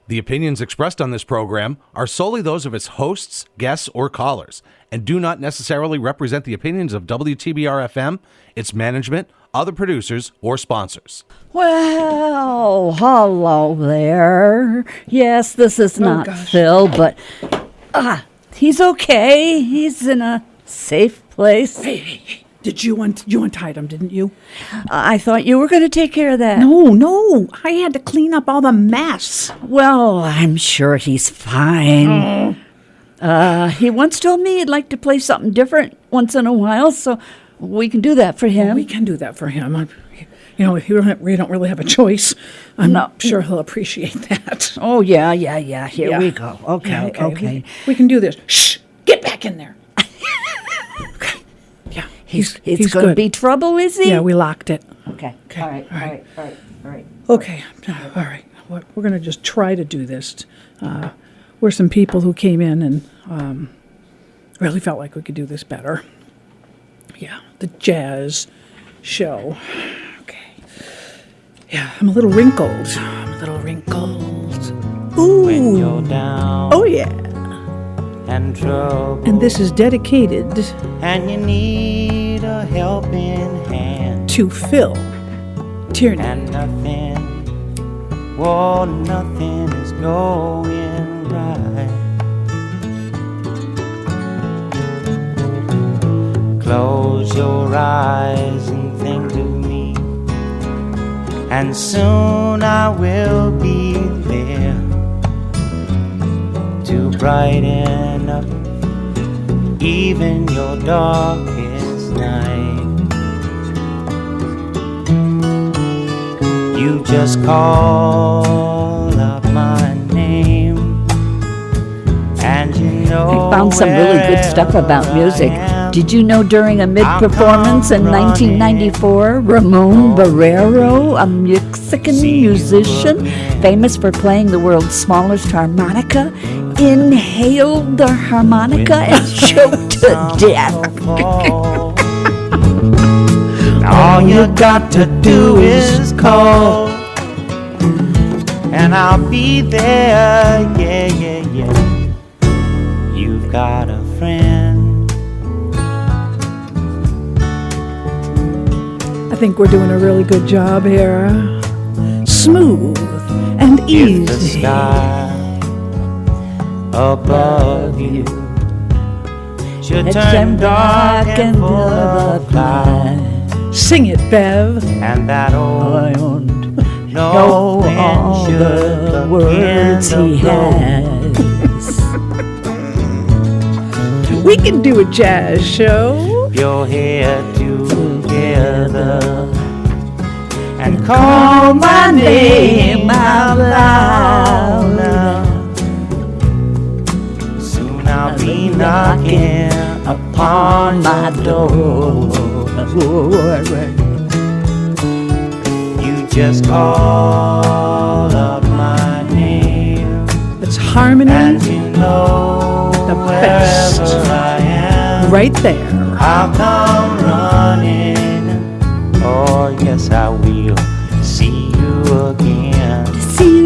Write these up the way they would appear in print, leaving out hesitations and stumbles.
The opinions expressed on this program are solely those of its hosts, guests, or callers, and do not necessarily represent the opinions of WTBR-FM, its management, other producers, or sponsors. Well, hello there. Yes, this is not Phil, but he's okay. He's in a safe place. Hey. You untied him, didn't you? I thought you were going to take care of that. No. I had to clean up all the mess. Well, I'm sure he's fine. He once told me he'd like to play something different once in a while, so we can do that for him. Well, we can do that for him. We don't really have a choice. I'm sure he'll appreciate that. Oh, yeah. Here we go. Okay. We can do this. Shh! Get back in there. He's going to be trouble, is he? Yeah, we locked it. Okay. All right. Okay. All right. We're going to just try to do this. We're some people who came in and really felt like we could do this better. Yeah, the jazz show. Okay. Yeah, I'm a little wrinkled. Ooh. When you're down. Oh, yeah. And trouble. And this is dedicated. And you need a helping hand. To Phil Tierney. And nothing is going right. Close your eyes and think of me, and soon I will be there to brighten up even your darkest night. You just call up my name, and you know I found some really good stuff about music. Did you know during a mid-performance in 1994, Ramon Barrero, a Mexican musician famous for playing the world's smallest harmonica, inhaled the harmonica and choked to death? All you got to do is call, and I'll be there, yeah. You've got a friend. I think we're doing a really good job here. Smooth and easy. If the sky above you should turn dark and full of clouds, sing it, Bev. and that old Know all the words he has. We can do a jazz show. your head together and call my name out loud. Soon I'll be knocking upon my door. You just call up my name. It's harmony, and you know the best. wherever I am, right there. I'll come running. Oh yes, I will see you again. See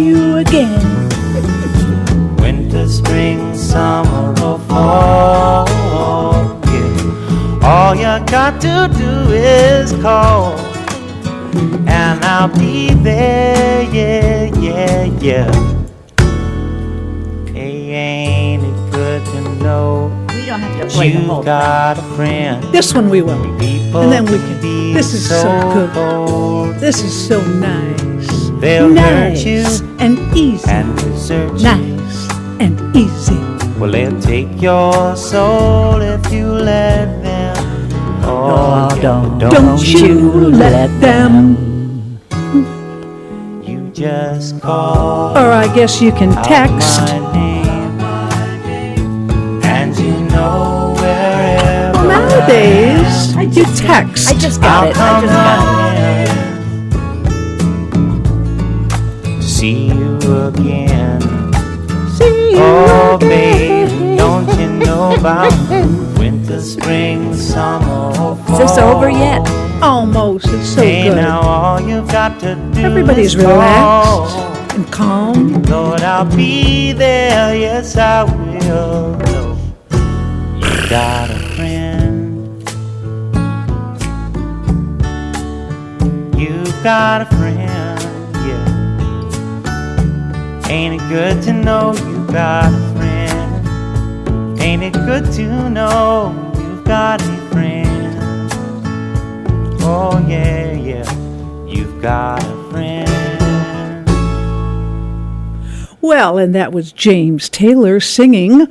you again. Winter, spring, summer, or fall. Yeah. All you got to do is call, and I'll be there. Yeah. Hey, ain't it good to know We don't have to play the you whole got a friend? This one we will. People And then we can can. be This is so good. bold. This is so nice. They'll hurt Nice you and easy. and desert you. Nice and easy. Well, they'll take your soul if you let them. Oh, yeah, Don't you let them. You just call Or I guess you can out text. my name, and you know wherever Nowadays, I you just- text. I just got I'll it. come running to see you again. See you Oh, again. baby, don't you know about winter, spring, summer, or fall? Is this over yet? Almost. It's so Hey, good. now all you've got to do Everybody's is relaxed. call, calm. Lord, I'll be there, yes I will. No, you got a friend. You got a friend, yeah. Ain't it good to know you got a friend? Ain't it good to know you've got a friend? Oh yeah, yeah, you've got a friend. Well, and that was James Taylor singing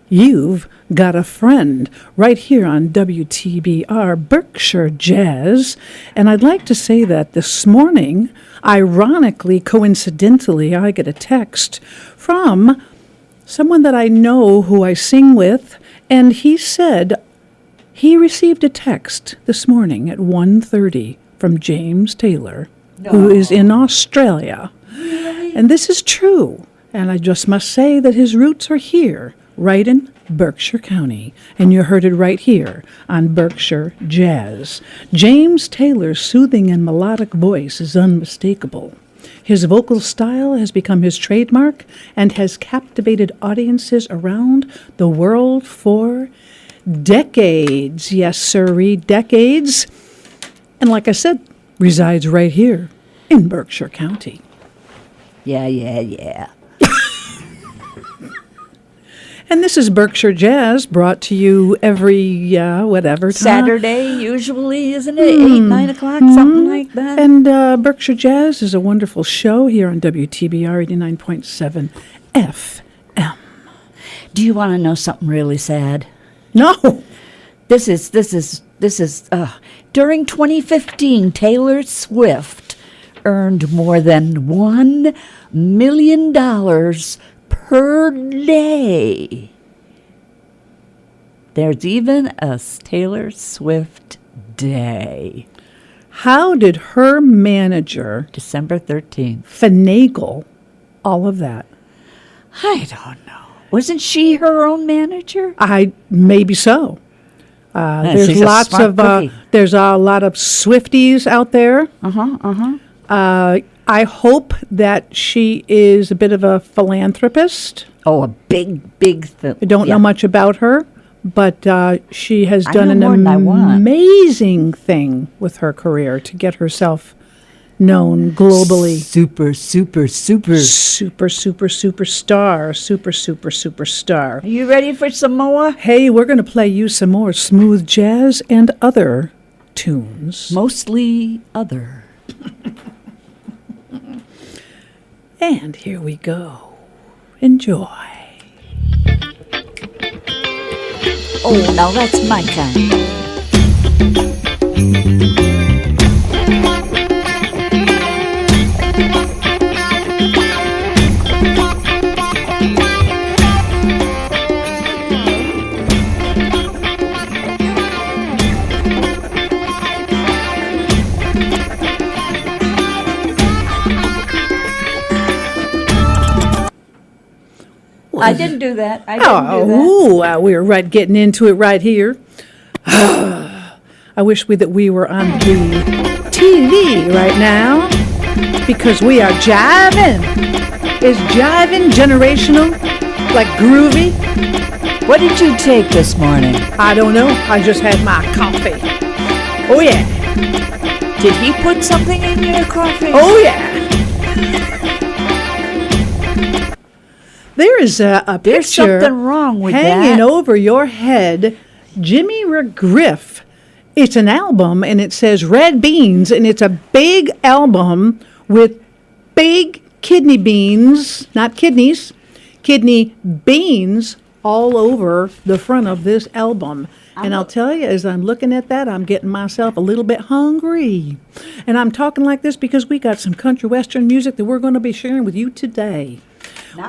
You've Got a Friend right here on WTBR Berkshire Jazz. And I'd like to say that this morning, ironically, coincidentally, I get a text from someone that I know who I sing with, and he said he received a text this morning at 1:30 from James Taylor, who is in Australia. And this is true. And I just must say that his roots are here, right in Berkshire County. And you heard it right here on Berkshire Jazz. James Taylor's soothing and melodic voice is unmistakable. His vocal style has become his trademark and has captivated audiences around the world for decades. Yes, sirree, decades. And like I said, resides right here in Berkshire County. Yeah. And this is Berkshire Jazz, brought to you every, whatever time. Saturday, usually, isn't it? 8, 9 o'clock, something like that. And Berkshire Jazz is a wonderful show here on WTBR 89.7 FM. Do you want to know something really sad? No. This is during 2015, Taylor Swift earned more than $1 million per day. There's a Taylor Swift day. How did her manager December 13th. finagle all of that? I don't know. Wasn't she her own manager? Maybe so. There's she's a lots smart of cookie. there's a lot of Swifties out there. I hope that she is a bit of a philanthropist. Oh, a big thing. I don't know much about her, but she has I done know an more than I want. amazing thing with her career to get herself known globally. Superstar. Are you ready for some more? Hey, we're going to play you some more smooth jazz and other tunes. Mostly other. And here we go. Enjoy. Oh, now that's my kind. I didn't do that. We're right getting into it right here. I wish that we were on the TV right now because we are jiving. Is jiving generational? Like groovy? What did you take this morning? I don't know. I just had my coffee. Oh, yeah. Did he put something in your coffee? Oh, yeah. There is a There's picture something wrong with hanging that. over your head. Jimmy McGriff. It's an album, and it says Red Beans, and it's a big album with big kidney beans, not kidneys, kidney beans all over the front of this album. And I'll tell you, as I'm looking at that, I'm getting myself a little bit hungry. And I'm talking like this because we got some country western music that we're going to be sharing with you today.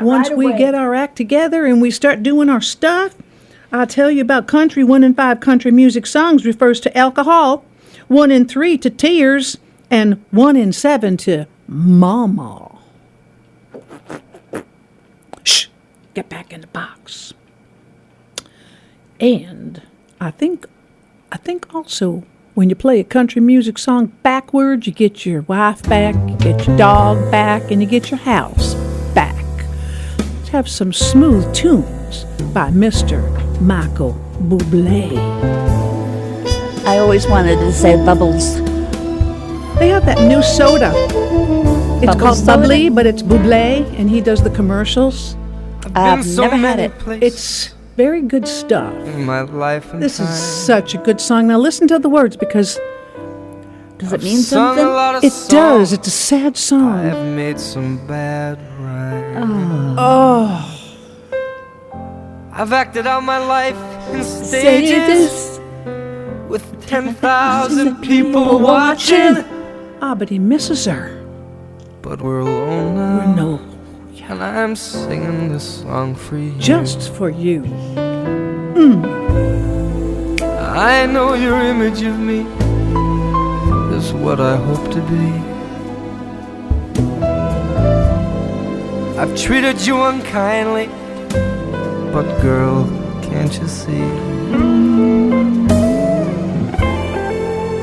Once right we away. get our act together and we start doing our stuff, I'll tell you about country. 1 in 5 country music songs refers to alcohol, 1 in 3 to tears, and 1 in 7 to mama. Shh, get back in the box. And I think also when you play a country music song backwards, you get your wife back, you get your dog back, and you get your house have some smooth tunes by Mr. Michael Bublé. I always wanted to say Bubbles. They have that new soda. It's Bubble called soda? Bubbly, but it's Bublé, and he does the commercials. I've never had it. It's very good stuff. in my life and This is time. such a good song. Now listen to the words, because Does it mean Sung a something? lot of it songs. does. It's a sad song. I've made some bad rhymes. Oh, I've acted out my life in Say stages this. with 10,000 people watching. but he misses her. But we're alone now, No, and I'm singing this song for you. just for you. I know your image of me is what I hope to be. I've treated you unkindly, but girl, can't you see?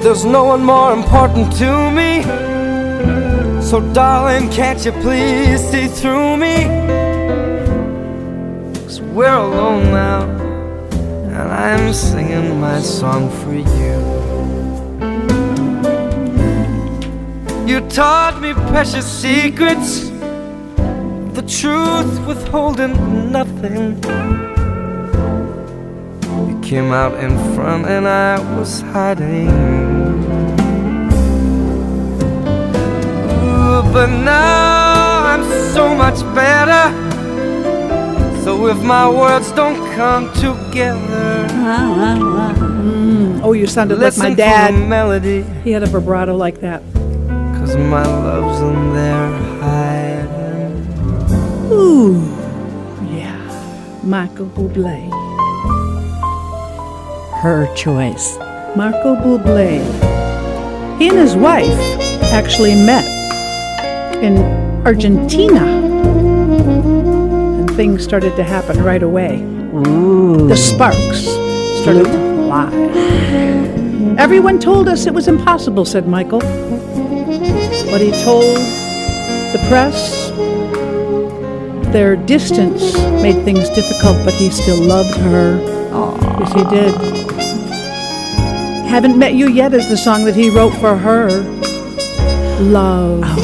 There's no one more important to me. So darling, can't you please see through me? 'Cause we're alone now, and I'm singing my song for you. You taught me precious secrets, the truth withholding nothing. You came out in front and I was hiding. Ooh, but now I'm so much better. So if my words don't come together, Oh, you sounded like listen my to the dad. melody, He had a vibrato like that. 'cause my love's in there hiding. Ooh, yeah. Michael Bublé. Her choice. Michael Bublé. He and his wife actually met in Argentina, and things started to happen right away. Ooh. The sparks started to fly. Everyone told us it was impossible, said Michael. But he told the press their distance made things difficult, but he still loved her. Yes, he did. Haven't Met You Yet is the song that he wrote for her. Love. Oh,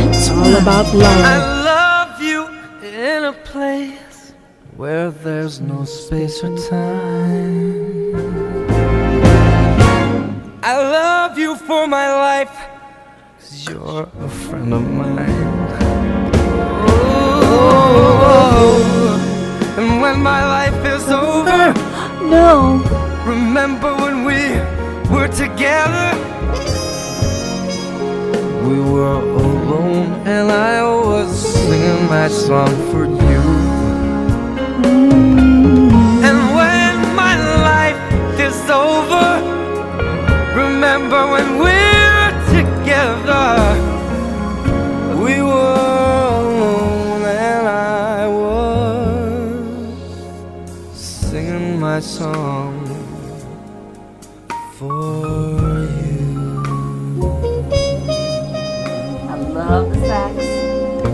that's All about I love. love you in a place where there's no space or time. I love you for my life, 'cause you're a friend of mine. Oh, and when my life is over, No. remember when we were together? We were alone and I was singing my song for you. And when my life is over, remember when we were together? We were alone and I was singing my song for you. I love the sax.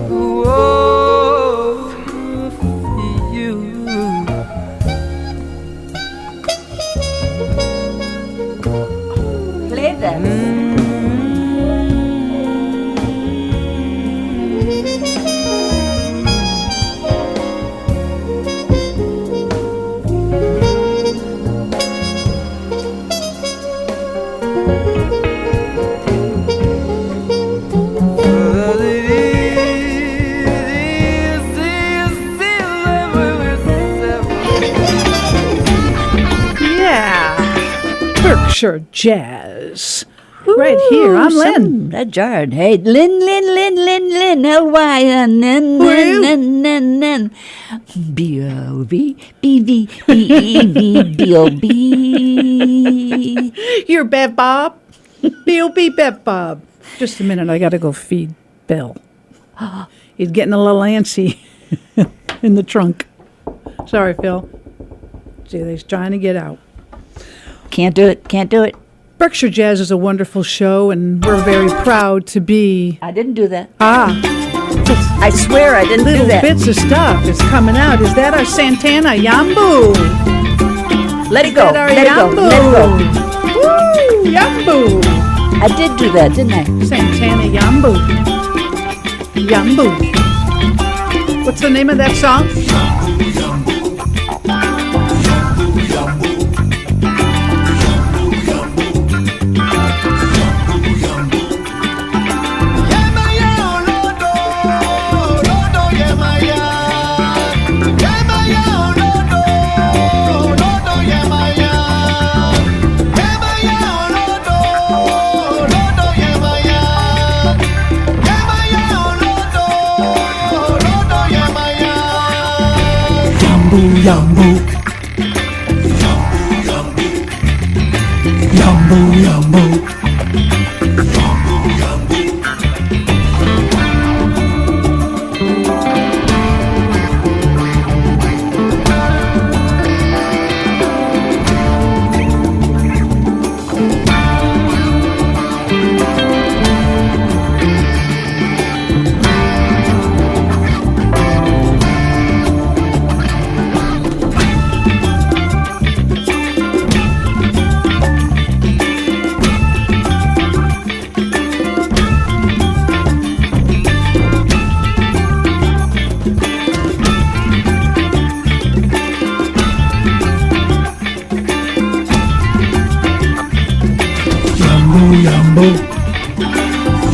Whoa, for you. Play that. Yeah. Berkshire Jazz. Right here. I'm Lynn. That jarred. Hey, Lynn, L-Y-N-N-N-N. B-O-B, B-V, B-E-V, B-O-B. You're Bev Bob. B.O.B. Bev Bob. Just a minute. I got to go feed Bill. He's getting a little antsy in the trunk. Sorry, Phil. See, he's trying to get out. Can't do it. Berkshire Jazz is a wonderful show, and we're very proud to be. I didn't do that. Ah. I swear I didn't do Little that. bits of stuff is coming out. Is that our Santana Yambu? Let it go. That our Let it go. Yambu? Let it go. Woo! Yambu! I did do that, didn't I? Santana Yambu. Yambu. What's the name of that song? Yambu, yambu, yambu.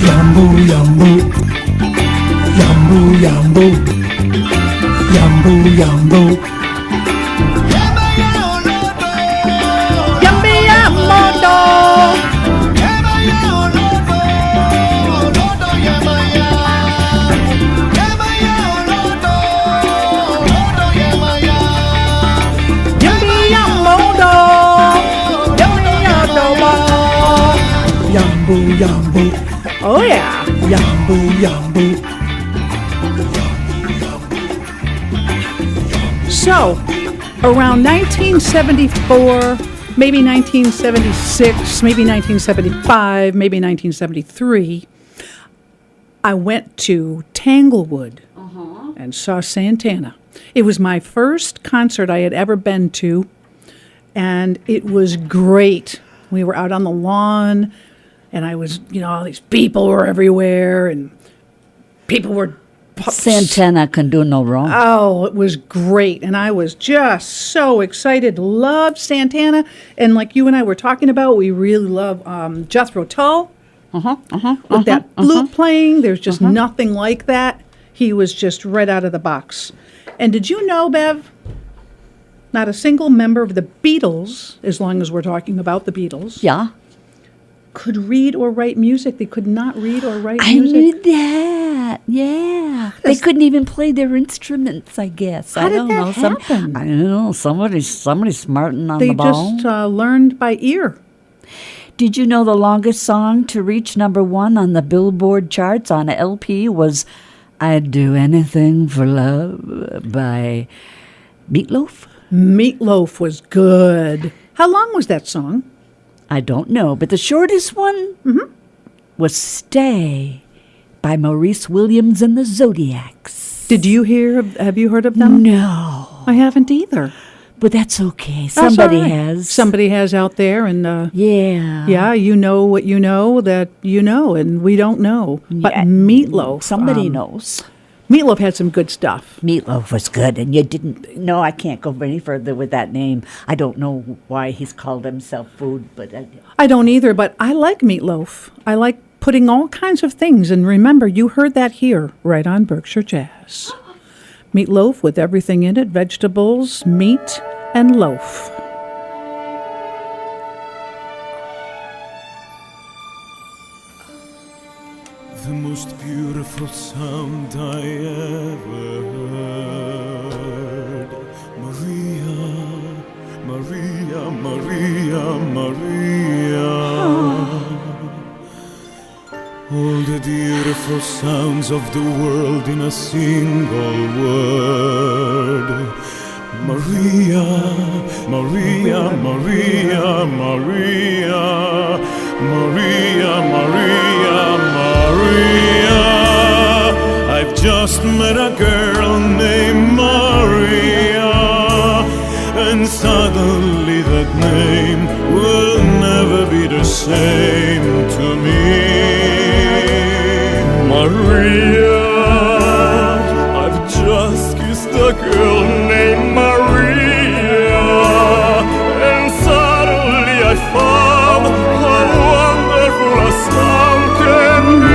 Yambu, yambu, yambu, yambu, yambu, yambu, yambu. Yambi Yamoto! Yambi Yamoto! Yambi Yamoto! Yambu, yambu, Oh yeah! yambu, yambu. So, around 1974, maybe 1976, maybe 1975, maybe 1973, I went to Tanglewood and saw Santana. It was my first concert I had ever been to, and it was great. We were out on the lawn, and I was, all these people were everywhere, and people were... Santana can do no wrong. Oh, it was great. And I was just so excited. Loved Santana. And like you and I were talking about, we really love Jethro Tull. With that flute playing, there's just nothing like that. He was just right out of the box. And did you know, Bev, not a single member of the Beatles, as long as we're talking about the Beatles, Yeah. could read or write music. They could not read or write I music. knew that. Yeah. They couldn't even play their instruments, I guess. How I did don't that know. happen? I don't know. Somebody's smarting on They the ball. just learned by ear. Did you know the longest song to reach #1 on the Billboard charts on a LP was I'd Do Anything for Love by Meatloaf? Meatloaf was good. How long was that song? I don't know, but the shortest one was Stay by Maurice Williams and the Zodiacs. Have you heard of them? No, I haven't either. but that's okay. That's all Somebody right. has. Somebody has out there, and Yeah. yeah, you know what you know that you know, and we don't know. But Yeah, Meatloaf, Somebody knows. Meatloaf had some good stuff. Meatloaf was good, and you didn't. No, I can't go any further with that name. I don't know why he's called himself food, but I don't either, but I like Meatloaf. I like putting all kinds of things, and remember, you heard that here, right on Berkshire Jazz. Meatloaf with everything in it, vegetables, meat, and loaf. The most beautiful sound I ever heard. Maria, Maria, Maria, Maria. All the beautiful sounds of the world in a single word. Maria, Maria, Maria, Maria, Maria, Maria, Maria. I've just met a girl named Maria, and suddenly that name will never be the same to me. Maria, I've just kissed a girl named Maria, and suddenly I found how wonderful a song can be.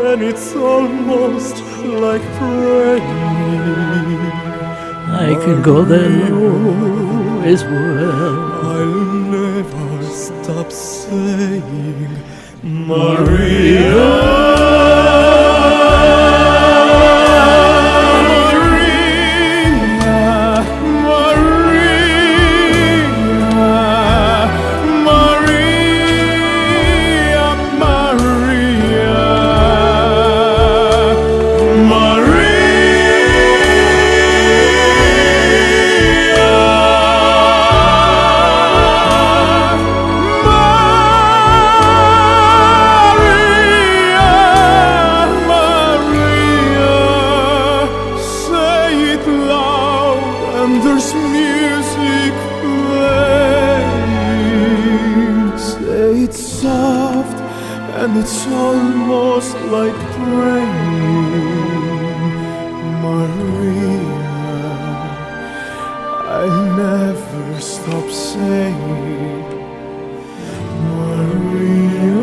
And it's almost like praying. I could go there as well. I'll never stop saying, Maria. It's almost like praying, Maria. I'll never stop saying, Maria.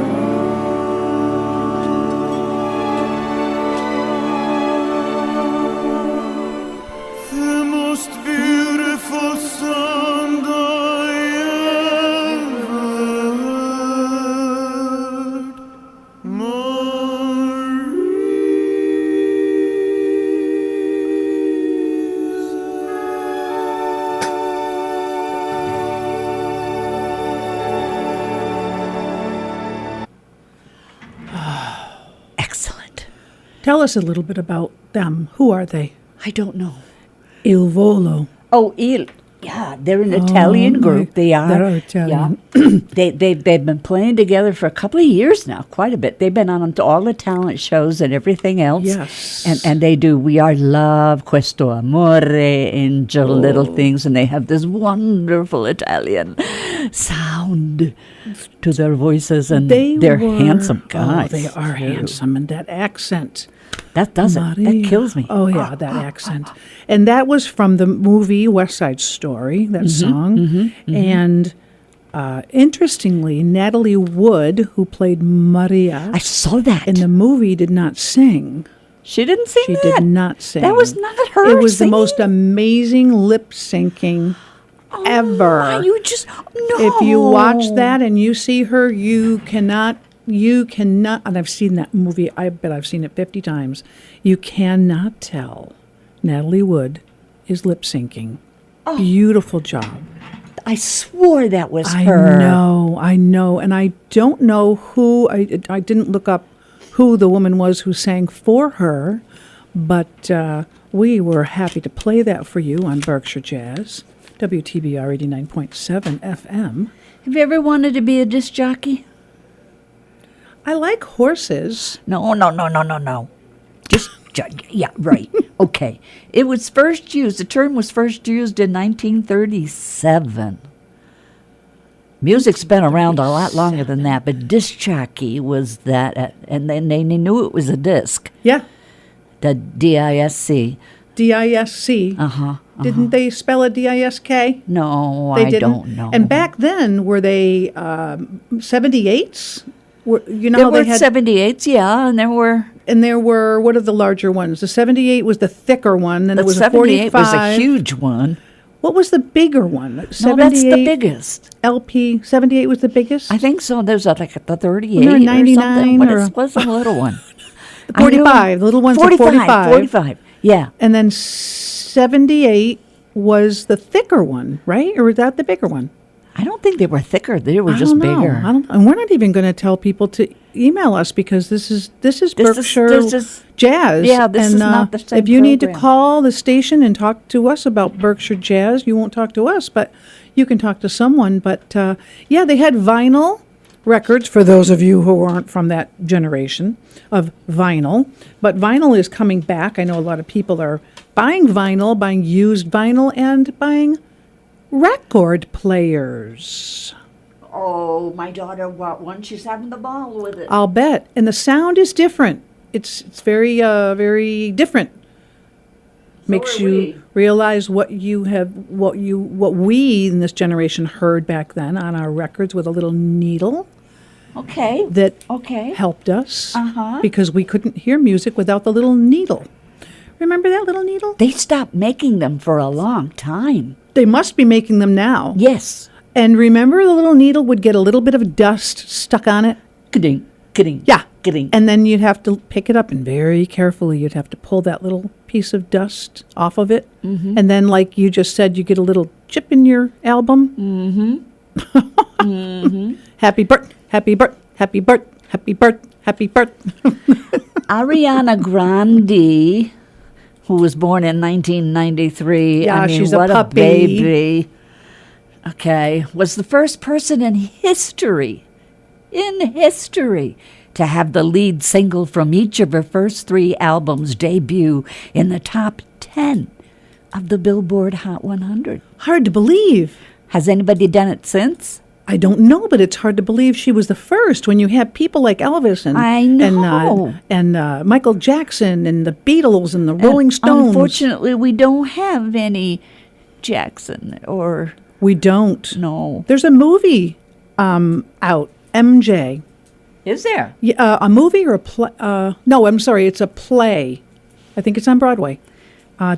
The most beautiful sound I Tell us a little bit about them. Who are they? I don't know. Il Volo. Oh, yeah, they're an Italian group. They are. They're Italian. Yeah. They've been playing together for a couple of years now, quite a bit. They've been on all the talent shows and everything else. Yes. And they do We Are Love, Questo Amore, Angel, Little Things, and they have this wonderful Italian sound to their voices, and they're handsome guys. Oh, they are handsome, and that accent. That does it. That kills me. Oh, yeah, that accent. And that was from the movie West Side Story, that song. And interestingly, Natalie Wood, who played Maria, I saw that. in the movie, did not sing. She didn't sing She that? did not sing. That was not her It was singing? the most amazing lip syncing ever. My, you just, no. If you watch that and you see her, you cannot, and I've seen that movie, I bet I've seen it 50 times, you cannot tell Natalie Wood is lip syncing. Beautiful job. I swore that was her. I know, and I don't know who, I didn't look up who the woman was who sang for her, but we were happy to play that for you on Berkshire Jazz, WTBR 89.7 FM. Have you ever wanted to be a disc jockey? I like horses. No. Just, yeah, right. Okay. It was first used, the term was first used in 1937. Music's been around a lot longer than that, but disc jockey was that, and then they knew it was a disc. Yeah, The D-I-S-C. D-I-S-C. Didn't they spell it D-I-S-K? No, They I didn't. don't know. And back then, were they 78s? You know there how were they had 78s, yeah, and there were... And there were, what are the larger ones? The 78 was the thicker one, and The it was a 78 45. was a huge one. What was the bigger one? No, that's the biggest. LP, 78 was the biggest? I think so. There's like a 38 Wasn't there a or 99 something, but or it was a little one. The 45, the little one's a 45. 45, yeah. And then 78 was the thicker one, right? Or was that the bigger one? I don't think they were thicker. They were just I don't know. bigger. And we're not even going to tell people to email us because this is Berkshire Jazz. Yeah, this is not the same If you need to program. call the station and talk to us about Berkshire Jazz, you won't talk to us, but you can talk to someone. But yeah, they had vinyl records for those of you who aren't from that generation of vinyl. But vinyl is coming back. I know a lot of people are buying vinyl, buying used vinyl, and buying record players. Oh, my daughter bought one. She's having the ball with it. I'll bet. And the sound is different. It's very very different. Makes you realize what we in this generation heard back then on our records with a little needle Okay. that Okay. helped us Uh-huh. because we couldn't hear music without the little needle. Remember that little needle? They stopped making them for a long time. They must be making them now. Yes. And remember the little needle would get a little bit of dust stuck on it? Kidding. Yeah. Kidding. And then you'd have to pick it up and very carefully you'd have to pull that little piece of dust off of it. Mm-hmm. And then, like you just said, you get a little chip in your album. Mm-hmm. Mm-hmm. Happy birth, happy birth, happy birth, happy birth, happy birth. Ariana Grande, who was born in 1993. Yeah, I mean, she's a what puppy. Baby. Okay, was the first person in history to have the lead single from each of her first 3 albums debut in the top 10 of the Billboard Hot 100. Hard to believe. Has anybody done it since? I don't know, but it's hard to believe she was the first when you have people like Elvis and I know. and Michael Jackson and the Beatles and the Rolling Stones. Unfortunately, we don't have any Jackson or We don't. no. There's a movie out, MJ. Is there? Yeah, a movie or a play? No, I'm sorry, it's a play. I think it's on Broadway.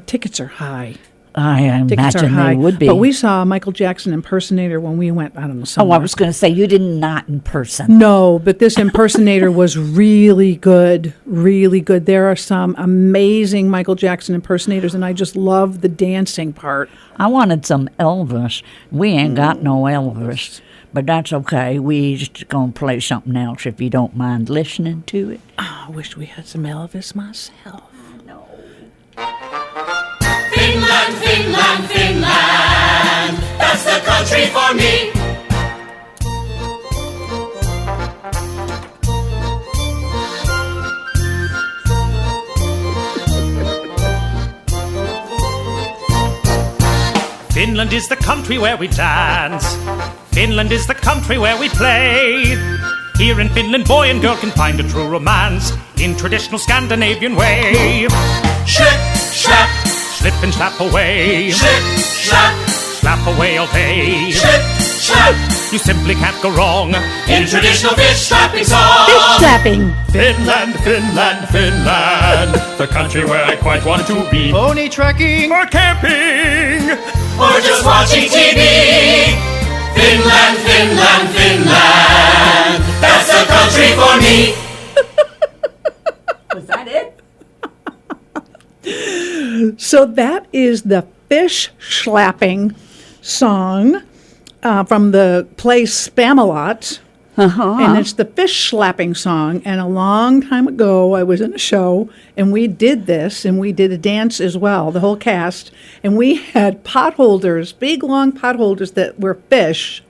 Tickets are high. I Tickets are imagine high. they would be. But we saw a Michael Jackson impersonator when we went, I don't know, Oh, somewhere. I was going to say, you did not in person. No, but this impersonator was really good, really good. There are some amazing Michael Jackson impersonators, and I just love the dancing part. I wanted some Elvis. We ain't got no Elvis, but that's okay. We just going to play something else if you don't mind listening to it. Oh, I wish we had some Elvis myself. Finland, Finland, Finland, that's the country for me. Finland is the country where we dance. Finland is the country where we play. Here in Finland, boy and girl can find a true romance in traditional Scandinavian way. Slip, slap, Slip and slap away. slip, slap, Slap away all day. slip, slap, You simply can't go wrong. in traditional fish slapping song. Fish slapping. Finland, Finland, Finland, the country where I quite want to be. Pony trekking Or camping. Or just watching TV. Finland, Finland, Finland, that's the country for me. Was that it? So that is the fish slapping song from the play Spamalot. And it's the fish slapping song. And a long time ago, I was in a show, and we did this, and we did a dance as well, the whole cast. And we had potholders, big, long potholders that were fish.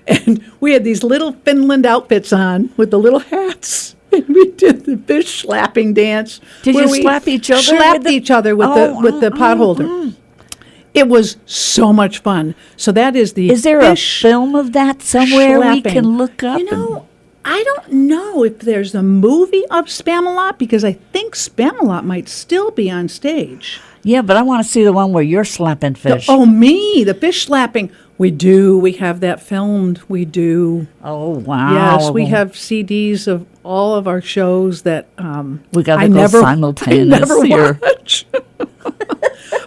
And we had these little Finland outfits on with the little hats. And we did the fish slapping dance. Did where you we slap each other Slapped with the- each other with the potholder. It was so much fun. So that is the Is there a fish film of that somewhere we slapping. can look up? You know, I don't know if there's a movie of Spamalot because I think Spamalot might still be on stage. Yeah, but I want to see the one where you're slapping fish. The fish slapping. We do. We have that filmed. We do. Oh, wow. Yes, we have CDs of all of our shows that We gotta I go never, simultaneous I never here. watch.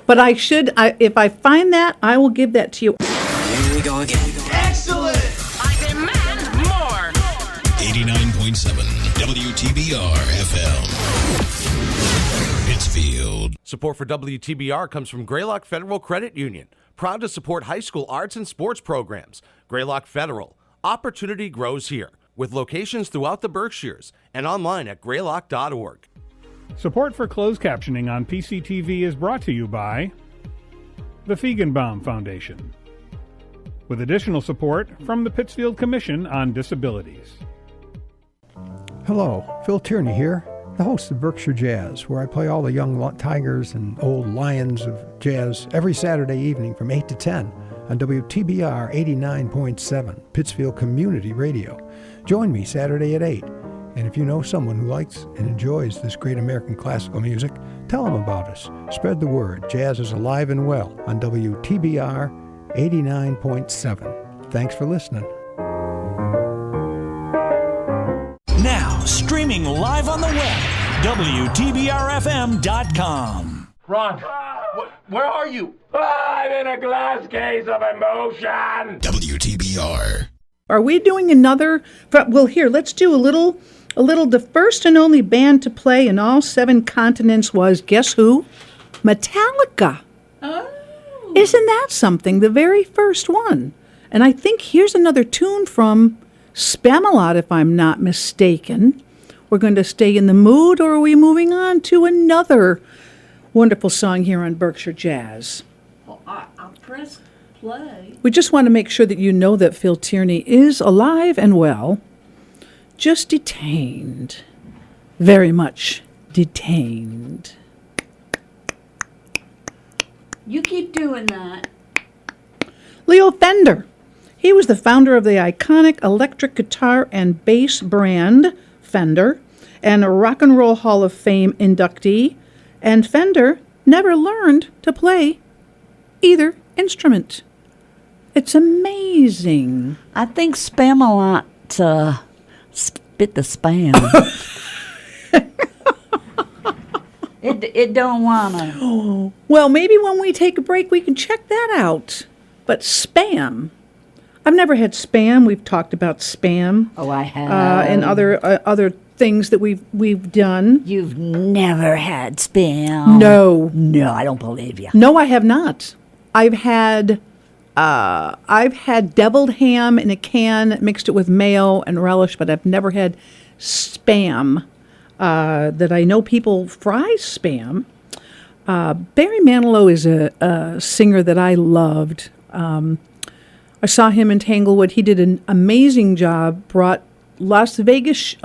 But I should. If I find that, I will give that to you. Here we go again. Excellent. I demand more. 89.7 WTBR-FM. Pittsfield. Support for WTBR comes from Greylock Federal Credit Union, proud to support high school arts and sports programs. Greylock Federal, opportunity grows here, with locations throughout the Berkshires and online at greylock.org. Support for closed captioning on PCTV is brought to you by the Feigenbaum Foundation, with additional support from the Pittsfield Commission on Disabilities. Hello, Phil Tierney here, the host of Berkshire Jazz, where I play all the young tigers and old lions of jazz every Saturday evening from 8 to 10 on WTBR 89.7, Pittsfield Community Radio. Join me Saturday at 8. And if you know someone who likes and enjoys this great American classical music, tell them about us. Spread the word. Jazz is alive and well on WTBR 89.7. Thanks for listening. Now, streaming live on the web, WTBR-FM.com. Ron, where are you? I'm in a glass case of emotion. WTBR. Are we doing another? Well, here, let's do a little. The first and only band to play in all 7 continents was, guess who? Metallica. Oh. Isn't that something? The very first one. And I think here's another tune from Spamalot, if I'm not mistaken. We're going to stay in the mood, or are we moving on to another wonderful song here on Berkshire Jazz? Well, I'll press play. We just want to make sure that you know that Phil Tierney is alive and well, just detained, very much detained. You keep doing that. Leo Fender. He was the founder of the iconic electric guitar and bass brand Fender, and a Rock and Roll Hall of Fame inductee, and Fender never learned to play either instrument. It's amazing. I think Spamalot spit the spam. It don't wanna. Oh, well, maybe when we take a break we can check that out. But spam. I've never had spam. We've talked about spam. Oh, I have. And other things that we've done. You've never had spam. No, I don't believe you. No, I have not. I've had deviled ham in a can, mixed it with mayo and relish, but I've never had spam. That I know people fry spam. Barry Manilow is a singer that I loved. I saw him in Tanglewood. He did an amazing job, brought a Las Vegas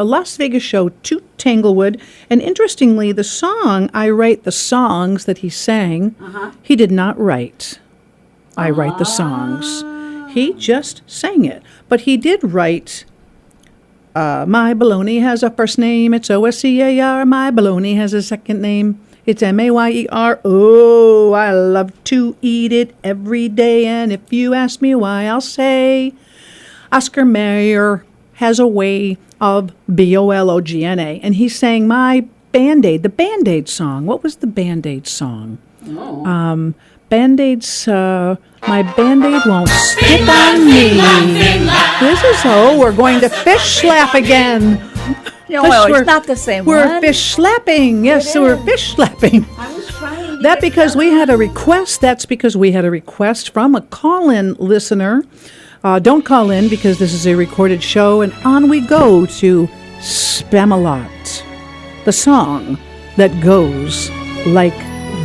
show to Tanglewood. And interestingly, the song, I write the songs that he sang, he did not write. I write the songs. He just sang it. But he did write, my bologna has a first name, it's O-S-C-A-R. My bologna has a second name, it's M-A-Y-E-R. Oh, I love to eat it every day. And if you ask me why, I'll say Oscar Mayer has a way of B-O-L-O-G-N-A. And he sang my Band-Aid, the Band-Aid song. What was the Band-Aid song? Oh. Band-Aids, my Band-Aid won't stick on me. Finland. This is, we're going to fish slap again. No, it's not the same We're one. fish slapping. Yes, so we're fish slapping. I was trying. That because we had a request. That's because we had a request from a call-in listener. Don't call in because this is a recorded show. And on we go to Spamalot, the song that goes like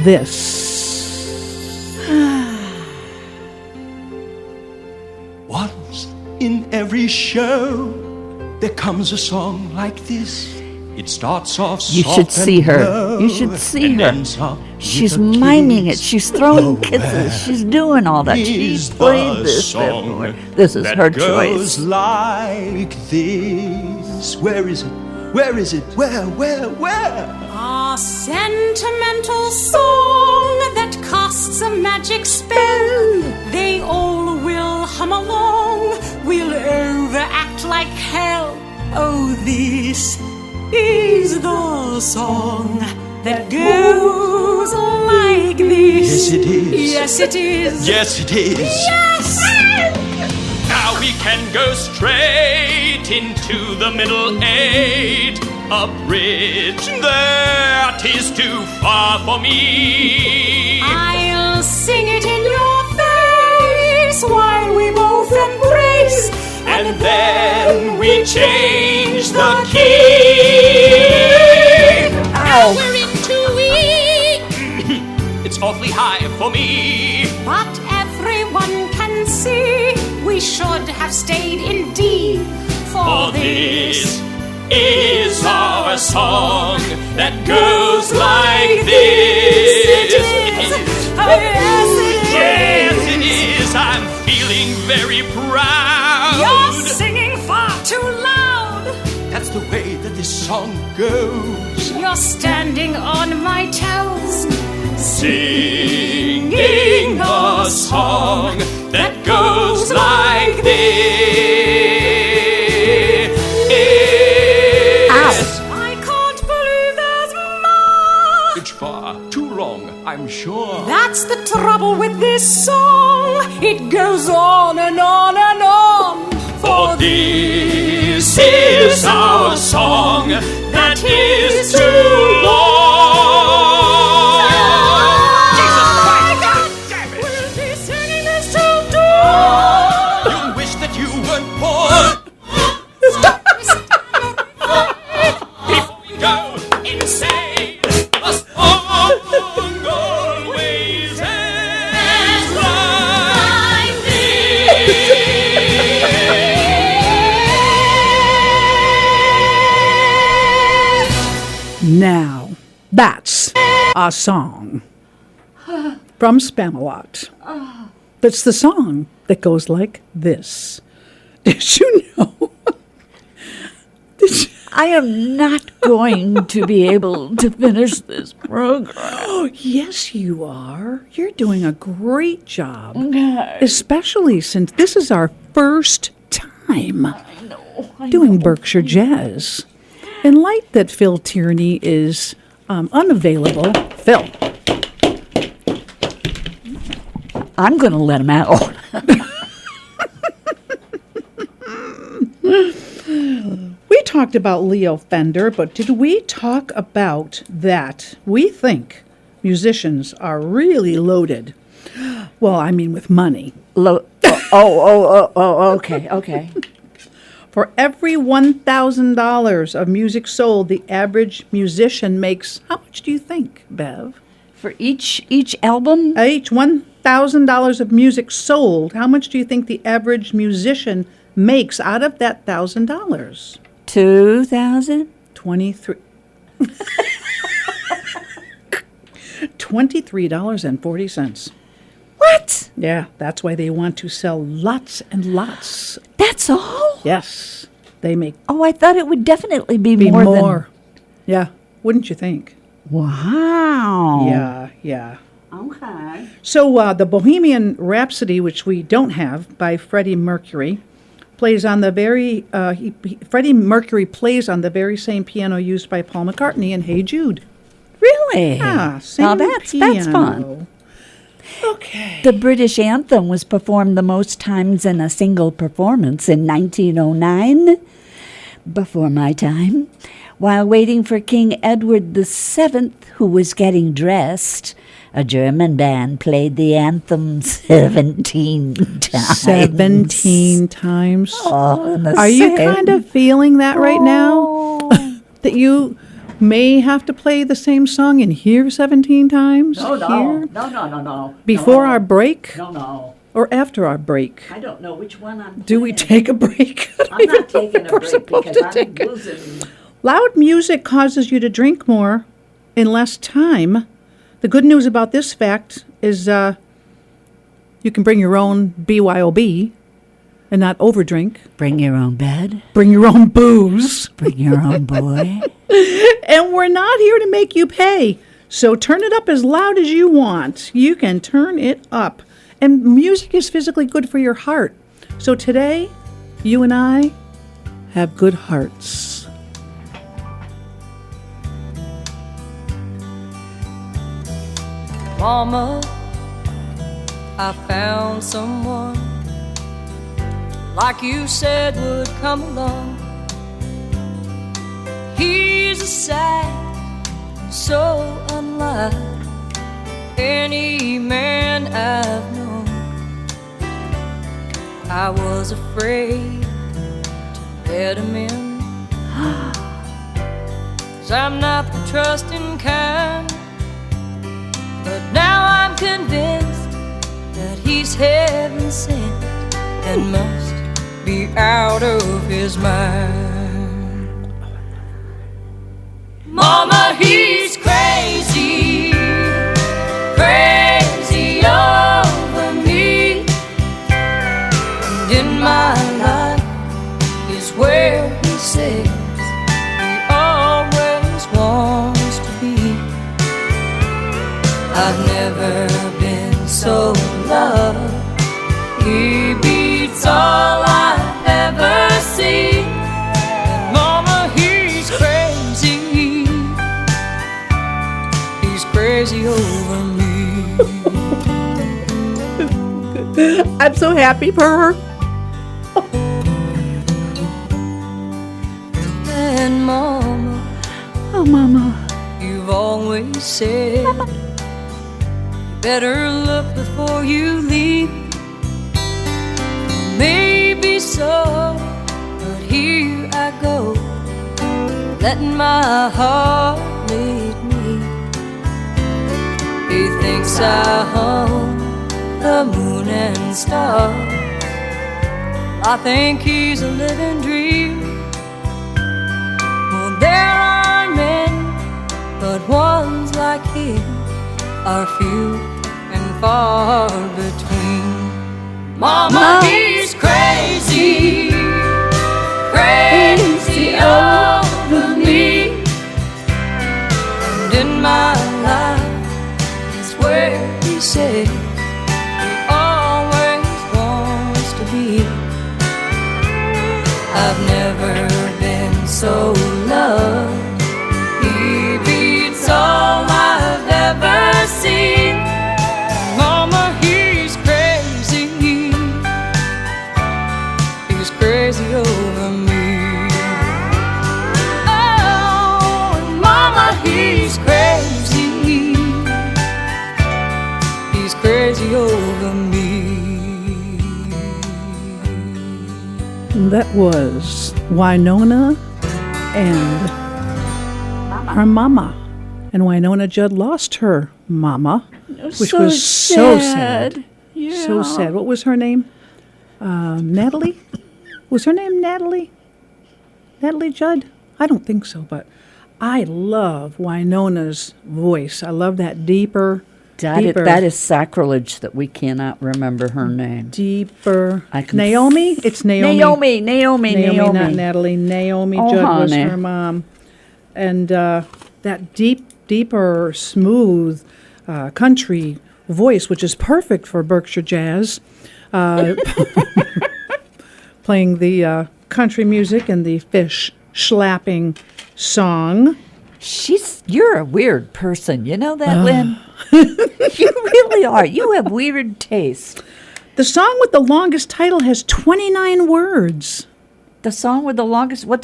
this. Once in every show, there comes a song like this. It starts off soft. You should see her. Low, You should see and her. ends up She's with a miming kiss. it. She's throwing Oh, kisses. She's doing all that. She's is played the this song before. This is that her goes choice. like this. Where is it? Where is it? Where? A sentimental song that casts a magic spell. They all will hum along, will overact like hell. Oh, this is the song that goes like this. Yes, it is. Yes, it is. Yes, it is. Yes! Now we can go straight into the middle eight a bridge that is too far for me. I'll sing it in your face while we both embrace, and then we change the key. Now we're in too weak. It's awfully high for me. But everyone can see we should have stayed in D. For this is our song that goes like this. It is. Oh, yes, it is. I'm feeling very proud. You're singing far too loud. That's the way that this song goes. You're standing on my toes, singing a song that goes like this. I can't believe there's more. It's far too long, I'm sure. That's the trouble with this song. It goes on and on and on. For this is our song that is too long. Jesus Christ! We'll be singing this till dawn. You wish that you weren't born. Stop! Before we go insane, a song always ends like this. Now, that's a song from Spamalot. That's the song that goes like this. Did you know? I am not going to be able to finish this program. Oh, yes, you are. You're doing a great job. Okay. Especially since this is our first time doing Berkshire Jazz. In light that Phil Tierney is unavailable, Phil. I'm going to let him out. We talked about Leo Fender, but did we talk about that? We think musicians are really loaded. Well, I mean with money. Okay. For every $1,000 of music sold, the average musician makes, how much do you think, Bev? For each album? Each $1,000 of music sold, how much do you think the average musician makes out of that $1,000? 2,000? 23. $23.40. What? Yeah, that's why they want to sell lots and lots. That's all? Yes. They make... Oh, I thought it would definitely be more than... Yeah, wouldn't you think? Wow. Yeah. Okay. So the Bohemian Rhapsody, which we don't have, by Freddie Mercury, plays on the very... Freddie Mercury plays on the very same piano used by Paul McCartney in Hey Jude. Really? Yeah, same Now that's fun. Okay. The British anthem was performed the most times in a single performance in 1909, before my time, while waiting for King Edward VII, who was getting dressed. A German band played the anthem 17 times. 17 times? Oh, are you kind of feeling that right now? That you may have to play the same song in here 17 times? No. Before our break? No. Or after our break? I don't know which one I'm Do we take a break? I'm not taking a break because I'm losing. Loud music causes you to drink more in less time. The good news about this fact is you can bring your own BYOB and not overdrink. Bring your own bed. Bring your own booze. Bring your own boy. And we're not here to make you pay. So turn it up as loud as you want. You can turn it up. And music is physically good for your heart. So today, you and I have good hearts. Mama, I found someone like you said would come along. He's a sight so unlike any man I've known. I was afraid to let him in, 'cause I'm not the trusting kind. But now I'm convinced that he's heaven sent and must be out of his mind. Mama, he's crazy, crazy over me. And in my life is where he says he always wants to be. I've never been so loved. He beats all I've ever seen. And Mama, he's crazy. He's crazy over me. I'm so happy for her. And Mama, oh Mama, you've always said, Mama, better look before you leave. Maybe so, but here I go, letting my heart lead me. He thinks I own the moon and stars. I think he's a living dream. Well, there are many, but ones like him are few and far between. Mama, he's crazy, crazy over me. And in my life is where he says he always wants to be. I've never been so loved. He beats all I've ever seen. Mama, he's crazy. He's crazy over me. Oh, and Mama, he's crazy. He's crazy over me. That was Winona and her mama. And Winona Judd lost her mama, which so was so sad. sad. Yeah. So sad. What was her name? Natalie? Was her name Natalie? Natalie Judd? I don't think so, but I love Winona's voice. I love that deeper. That is sacrilege that we cannot remember her name. Deeper. Naomi? It's Naomi. Naomi, not Natalie. Naomi Judd was her mom. And that deeper, smooth country voice, which is perfect for Berkshire Jazz, playing the country music and the fish slapping song. You're a weird person. You know that, Lynn? You really are. You have weird taste. The song with the longest title has 29 words. The song with the longest, what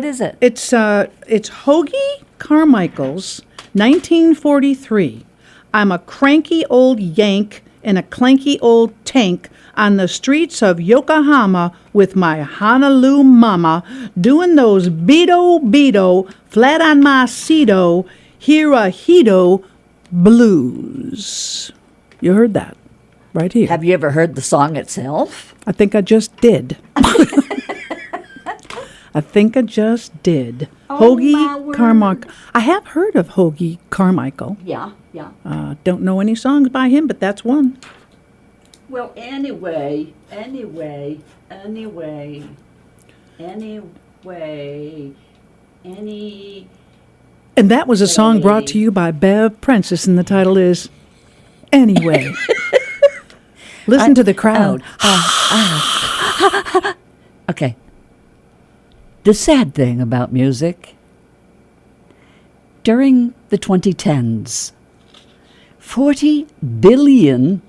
is it? It's Hoagie Carmichael's 1943. I'm a cranky old Yank in a clanky old tank on the streets of Yokohama with my Honolulu mama, doing those beto, flat on my Cedo, Hirohito blues. You heard that right here. Have you ever heard the song itself? I think I just did. I think I just did. Hoagie Carmichael. I have heard of Hoagie Carmichael. Yeah. Don't know any songs by him, but that's one. Well, anyway. And that was a song brought to you by Bev Prentice, and the title is Anyway. Listen to the crowd. Okay. The sad thing about music, during the 2010s, 40 billion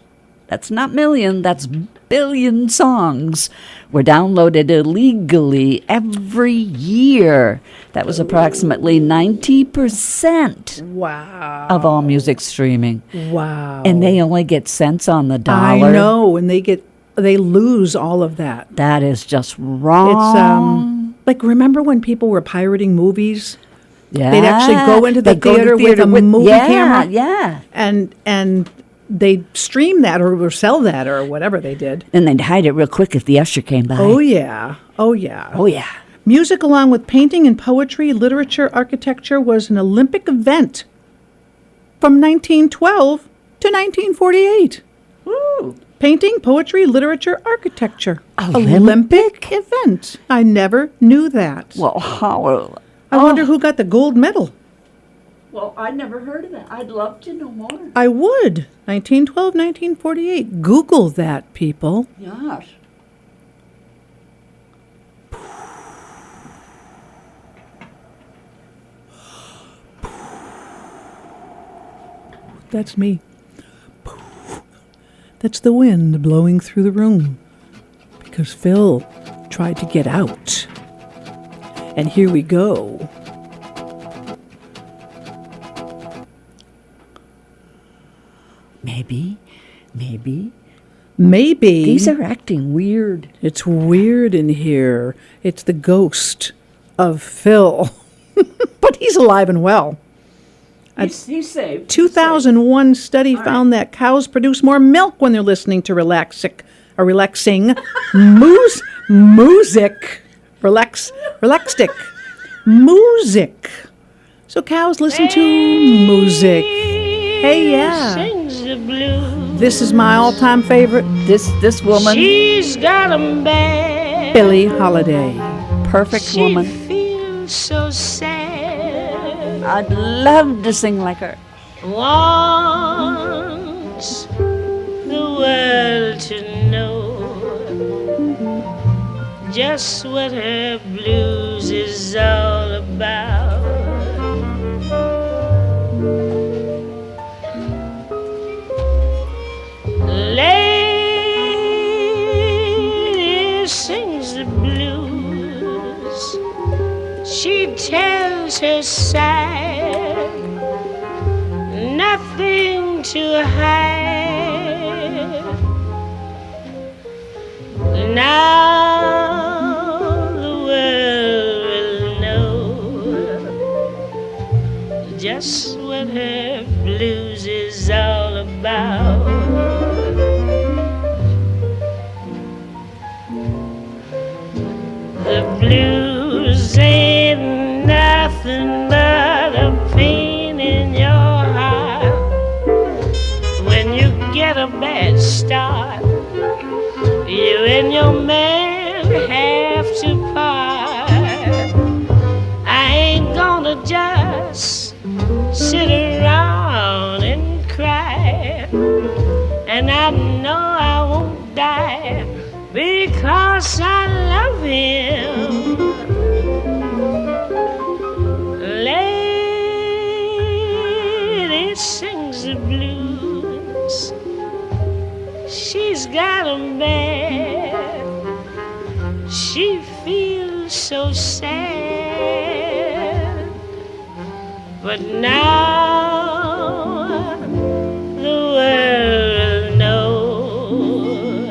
that's not million, that's billion songs were downloaded illegally every year. That was approximately 90% Wow. of all music streaming. Wow. And they only get cents on the dollar. I know, and they lose all of that. That is just wrong. It's like, remember when people were pirating movies? Yeah. They'd actually go into the theater with a movie camera. Yeah. And they'd stream that or sell that or whatever they did. And they'd hide it real quick if the usher came by. Oh, yeah. Oh, yeah. Oh, yeah. Music, along with painting and poetry, literature, architecture, was an Olympic event from 1912 to 1948. Woo. Painting, poetry, literature, architecture. Olympic event. I never knew that. Well, how? I wonder who got the gold medal. Well, I'd never heard of that. I'd love to know more. I would. 1912, 1948. Google that, people. Yes. That's me. That's the wind blowing through the room. Because Phil tried to get out. And here we go. Maybe. Maybe. These are acting weird. It's weird in here. It's the ghost of Phil. But he's alive and well. He's safe. 2001 study found that cows produce more milk when they're listening to relaxing music. Music. So cows listen to music. Hey, yeah. Sings the blues. This is my all-time favorite. This woman. She's got 'em bad. Billie Holiday. Perfect woman. She feels so sad. I'd love to sing like her. Wants the world to know just what her blues is all about. Lady sings the blues. She tells her side, nothing to hide. Now the world will know just what her blues is all about. The blues ain't nothing but a pain in your heart. When you get a bad start, you and your man have to part. I ain't gonna just sit around and cry, and I know I won't die because I love him. Lady sings the blues. She's got 'em bad. She feels so sad. But now the world knows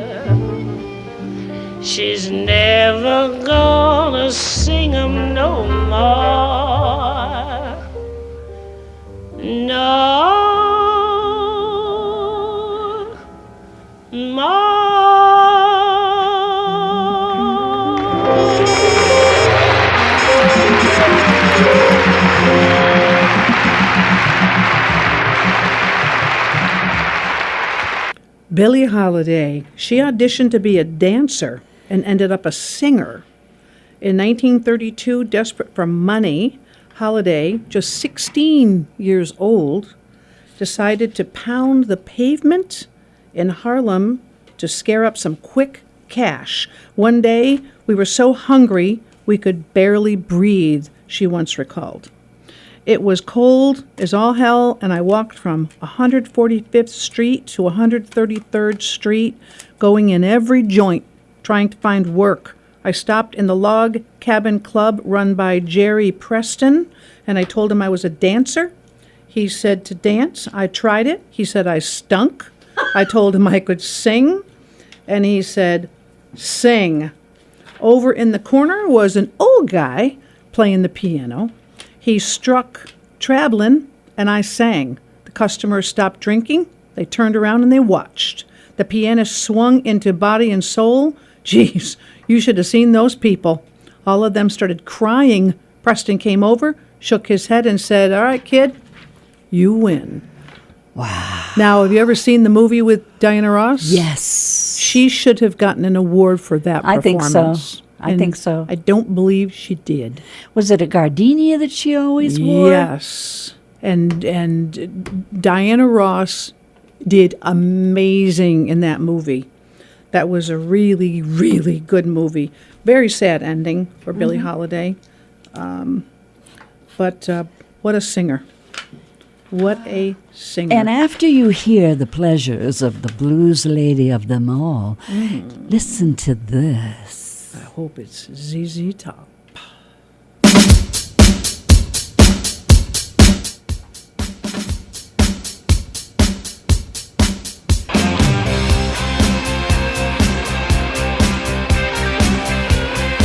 she's never gonna sing 'em no more. No more. Billie Holiday. She auditioned to be a dancer and ended up a singer. In 1932, desperate for money, Holiday, just 16 years old, decided to pound the pavement in Harlem to scare up some quick cash. One day, we were so hungry we could barely breathe, she once recalled. It was cold as all hell, and I walked from 145th Street to 133rd Street, going in every joint, trying to find work. I stopped in the Log Cabin Club run by Jerry Preston, and I told him I was a dancer. He said to dance. I tried it. He said I stunk. I told him I could sing, and he said, sing. Over in the corner was an old guy playing the piano. He struck traveling, and I sang. The customers stopped drinking. They turned around and they watched. The pianist swung into Body and Soul. Jeez, you should have seen those people. All of them started crying. Preston came over, shook his head, and said, all right, kid, you win. Wow. Now, have you ever seen the movie with Diana Ross? Yes. She should have gotten an award for that I think performance. so. I think so. I don't believe she did. Was it a gardenia that she always wore? Yes. And Diana Ross did amazing in that movie. That was a really, really good movie. Very sad ending for Billie Holiday. But what a singer. What a singer. And after you hear the pleasures of the blues lady of them all, listen to this. I hope it's ZZ Top.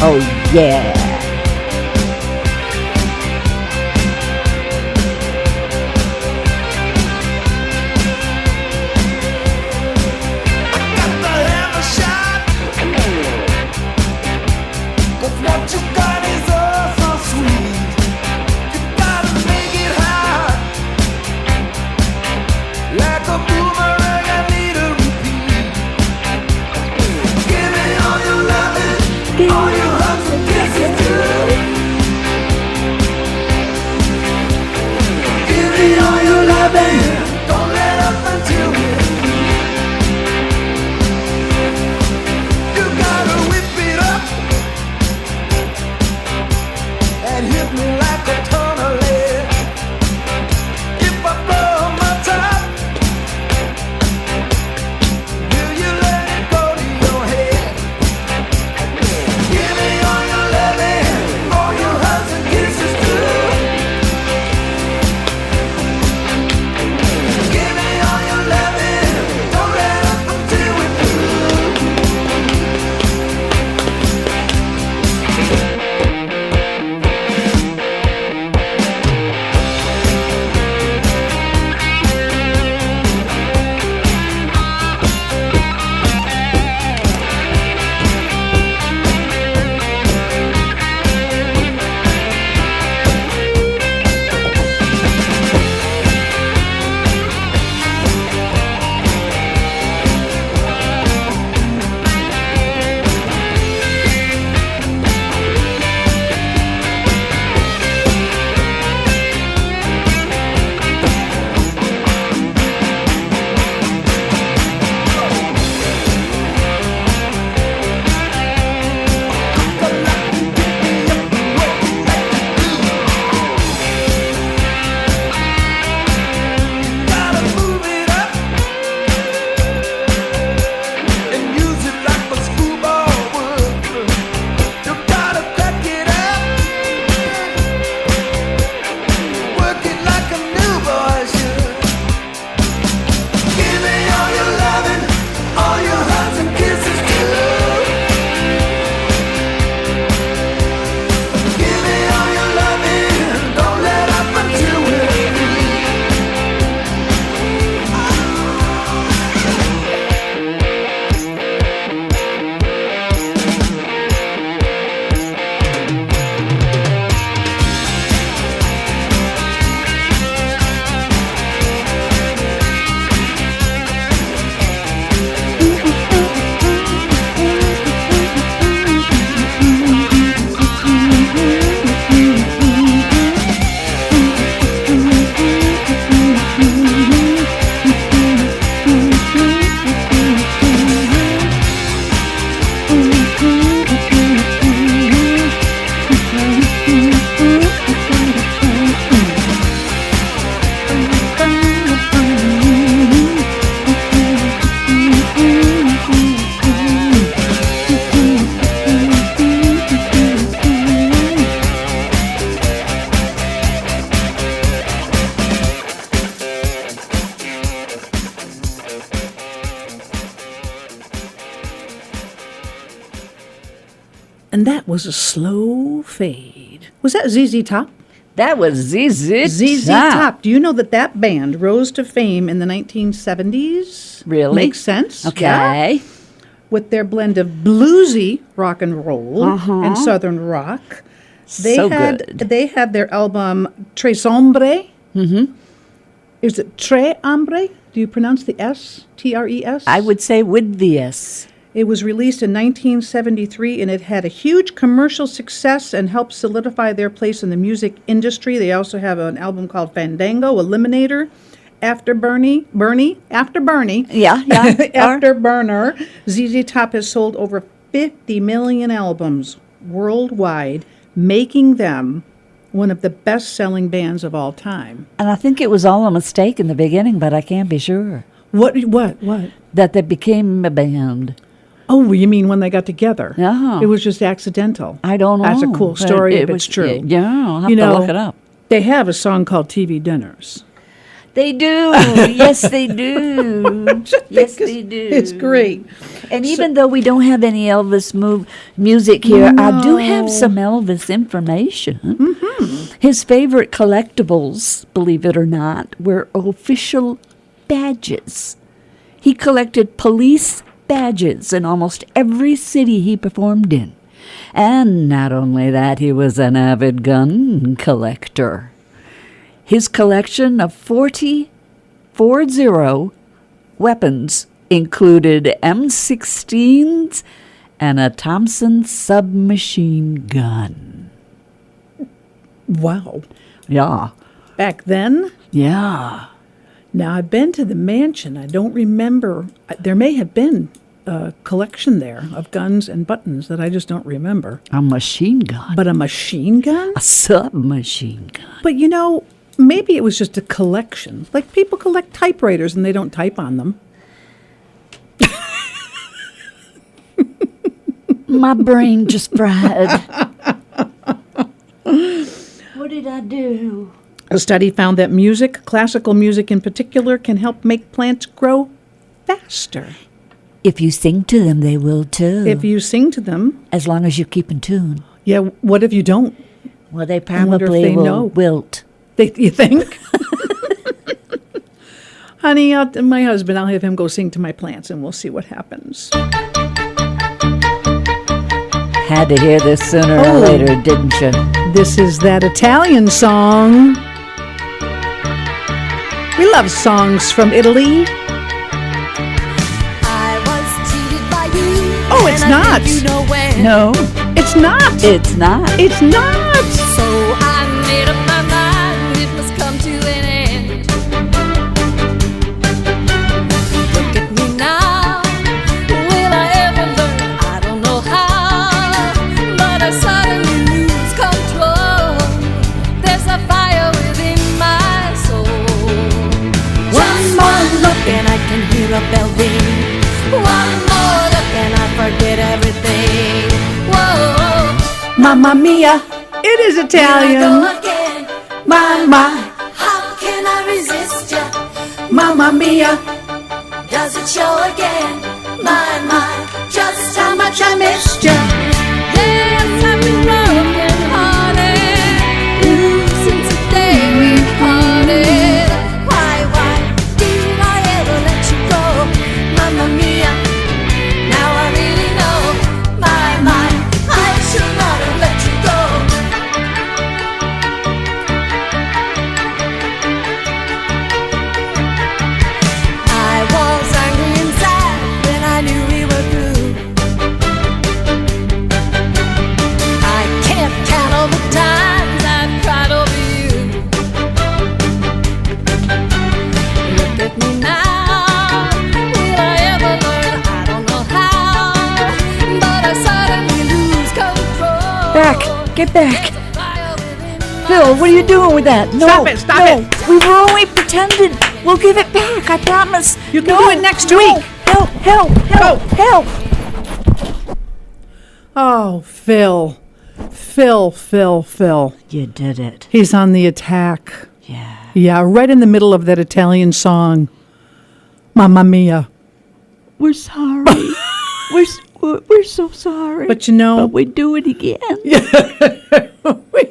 Oh, yeah. All your hugs and kisses. And that was a slow fade. Was that ZZ Top? That was ZZ Top. Do you know that band rose to fame in the 1970s? Really? Makes sense. Okay. Yeah. With their blend of bluesy rock and roll and southern rock. They had their album Tres Hombre. Mm-hmm. Is it Tres Hombre? Do you pronounce the S? Tres? I would say with the S. It was released in 1973, and it had a huge commercial success and helped solidify their place in the music industry. They also have an album called Fandango, Eliminator, After Bernie. Yeah. Afterburner. ZZ Top has sold over 50 million albums worldwide, making them one of the best-selling bands of all time. And I think it was all a mistake in the beginning, but I can't be sure. What? That they became a band. Oh, you mean when they got together? Yeah. It was just accidental. I don't know. That's a cool story if it's true. Yeah, I'll have to look it up. They have a song called TV Dinners. They do. Yes, they do. Yes, they do. It's great. And even though we don't have any Elvis music here, I do have some Elvis information. Mm-hmm. His favorite collectibles, believe it or not, were official badges. He collected police badges in almost every city he performed in. And not only that, he was an avid gun collector. His collection of 40 weapons included M16s and a Thompson submachine gun. Wow. Yeah. Back then? Yeah. Now, I've been to the mansion. I don't remember. There may have been a collection there of guns and buttons that I just don't remember. A machine gun. But a machine gun? A submachine gun. But, you know, maybe it was just a collection. Like people collect typewriters and they don't type on them. My brain just fried. What did I do? A study found that music, classical music in particular, can help make plants grow faster. If you sing to them, they will too. If you sing to them. As long as you keep in tune. Yeah, what if you don't? Well, they probably will wilt. You think? Honey, my husband, I'll have him go sing to my plants and we'll see what happens. Had to hear this sooner or later, didn't you? This is that Italian song. We love songs from Italy. I was cheated by you. Oh, it's not. You know when. No. It's not. It's not. It's not. So I made up my mind it must come to an end. Look at me now. Will I ever learn? I don't know how. But I suddenly lose control. There's a fire within my soul. One more look and I can hear a bell ring. One more look and I forget everything. Whoa. Mamma mia. It is Italian. Here I go again. My. How can I resist ya? Mamma mia. Does it show again? My, just how much I missed ya. Yes, I've been broken hearted since the day we parted. Why did I ever let you go? Mamma mia. Now I really know. My, I should not have let you go. I was angry and sad when I knew we were through. I can't count all the times I've cried over you. Look at me now. Will I ever learn? I don't know how. But I suddenly lose control. Back. Get back. Phil, what are you doing with that? No, Stop it. We were only pretending. We'll give it back, I promise. You can do it next week. Help. Oh, Phil. You did it. He's on the attack. Yeah. Yeah, right in the middle of that Italian song. Mamma mia. We're sorry. We're so sorry. But you know, but we do it again. we